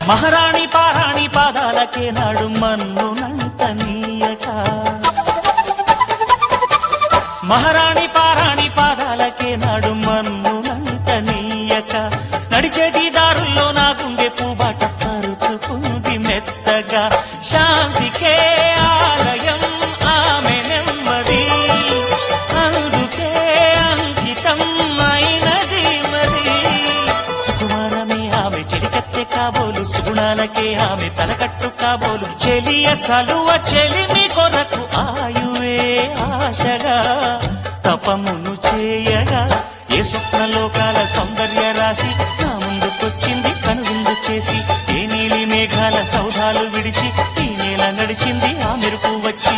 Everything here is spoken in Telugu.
మహారాణి పారాణి పాదాలకే నాడు మన్నునంత నీయక మహారాణి పారాణి పాదాలకే నాడు మన్నునంత నీయక నడిచేటి దారుల్లో నా గుండె పూబాట పరుచుకుంది మెత్తగా శాంతికే ఆలయం ఆమె నెమ్మది అందుకే అంకితం అయినది మది సుకుమారమే ఆమె చెలికత్తె కాబోలు సుగుణాలకే ఆమె తలకట్టు కాబోలు చెలియ చలువ చెలిమి కొరకు ఆయువే ఆశగా తపమును చేయగా ఏ స్వప్నలోకాల సౌందర్య రాశి నా ముందుకొచ్చింది కనువిందు చేసి ఏ నీలి మేఘాల సౌధాలు విడిచి ఈ నేల నడిచింది ఆ మెరుపు వచ్చి